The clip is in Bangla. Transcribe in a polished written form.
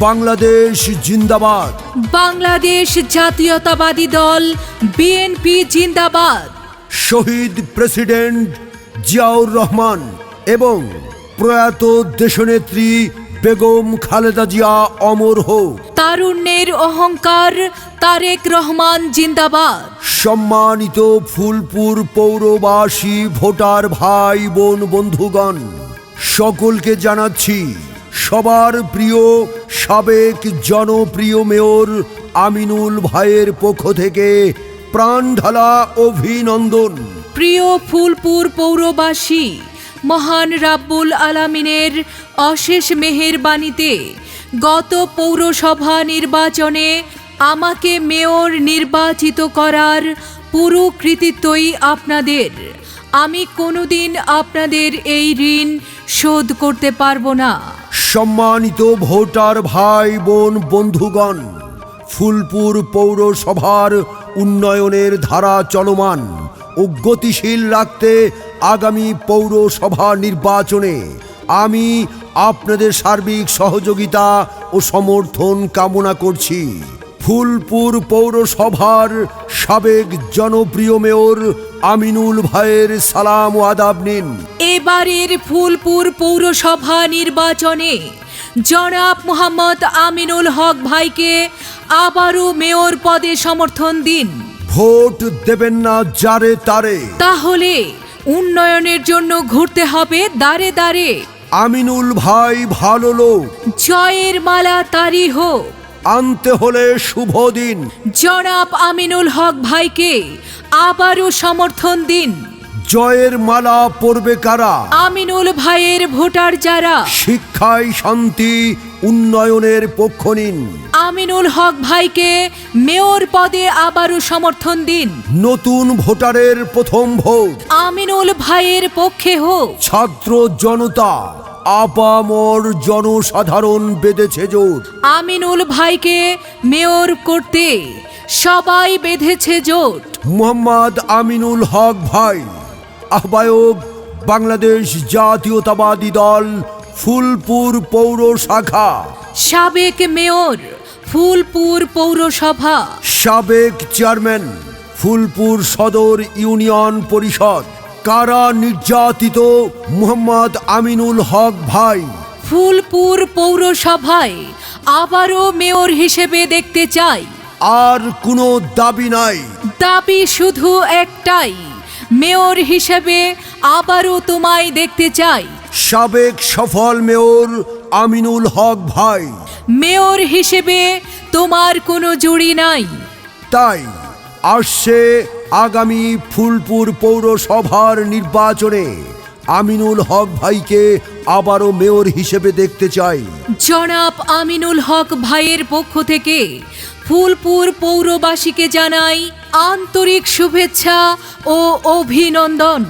বাংলাদেশ জিন্দাবাদ। বাংলাদেশ জাতীয়তাবাদী দল বিএনপি জিন্দাবাদ। শহীদ প্রেসিডেন্ট জিয়াউর রহমান এবং প্রয়াত দেশনেত্রী বেগম খালেদা জিয়া অমর হোক। তারুণ্যের অহংকার তারেক রহমান জিন্দাবাদ। সম্মানিত ফুলপুর পৌরবাসী, ভোটার ভাই বোন বন্ধুগণ, সকলকে জানাচ্ছি সবার প্রিয় সাবেক জনপ্রিয় মেয়র আমিনুল ভাইয়ের পক্ষ থেকে প্রাণঢালা অভিনন্দন। প্রিয় ফুলপুর পৌরবাসী, মহান রাব্বুল আলামিনের অশেষ মেহেরবানিতে গত পৌরসভা নির্বাচনে আমাকে মেয়র নির্বাচিত করার পুরো কৃতিত্বই আপনাদের। আমি কোনোদিন আপনাদের এই ঋণ শোধ করতে পারবো না। সম্মানিত ভোটার ভাই বোন বন্ধুগণ, ফুলপুর পৌরসভার উন্নয়নের ধারা চলমান ও গতিশীল রাখতে আগামী পৌরসভা নির্বাচনে আমি আপনাদের সার্বিক সহযোগিতা ও সমর্থন কামনা করছি। ফুলপুর পৌরসভার সাবেক জনপ্রিয় মেয়র আমিনুল ভাইয়ের সালাম ও আদাব নিন। এবারের ফুলপুর পৌরসভা নির্বাচনে জনাব মোহাম্মদ আমিনুল হক ভাইকে আবারও মেয়র পদে সমর্থন দিন। ভোট দেবেন না যারে তারে, তাহলে উন্নয়নের জন্য ঘুরতে হবে দাঁড়ে দাঁড়ে। আমিনুল ভাই ভালো লোক, জয়ের মালা তারি হোক। আনতে হলে শুভ দিন। জনাব আমিনুল হক ভাইকে আবারও সমর্থন দিন। জয়ের মালা পরবে কারা? আমিনুল ভাইয়ের ভোটার যারা। শিক্ষায় শান্তি উন্নয়নের পক্ষ নিন। আমিনুল হক ভাইকে মেয়র পদে আবারও সমর্থন দিন। নতুন ভোটারের প্রথম ভোট আমিনুল ভাইয়ের পক্ষে হোক। ছাত্র জনতা আপামর জনসাধারণ বেঁধেছে জোট। আমিনুল ভাইকে মেয়র করতে সবাই বেঁধেছে জোট। মোহাম্মদ আমিনুল হক ভাই, আহ্বায়ক বাংলাদেশ জাতীয়তাবাদী দল ফুলপুর পৌর শাখা। সাবেক মেয়র ফুলপুর পৌরসভা। সাবেক চেয়ারম্যান ফুলপুর সদর ইউনিয়ন পরিষদ। কারা নির্যাতিত মোহাম্মদ আমিনুল হক ভাই ফুলপুর পৌরসভায় আবারও মেয়র হিসেবে দেখতে চাই। আর কোনো দাবি নাই, দাবি শুধু একটাই, মেয়র হিসেবে আবারও তোমায় দেখতে চাই। সাবেক সফল মেয়র আমিনুল হক ভাই, মেয়র হিসেবে তোমার কোনো জুড়ি নাই। তাই আসছে আগামী ফুলপুর পৌরসভার নির্বাচনে আমিনুল হক ভাইকে আবারও মেয়র হিসেবে দেখতে চাই। জনাব আমিনুল হক ভাইয়ের পক্ষ থেকে ফুলপুর পৌরবাসীকে জানাই আন্তরিক শুভেচ্ছা ও অভিনন্দন।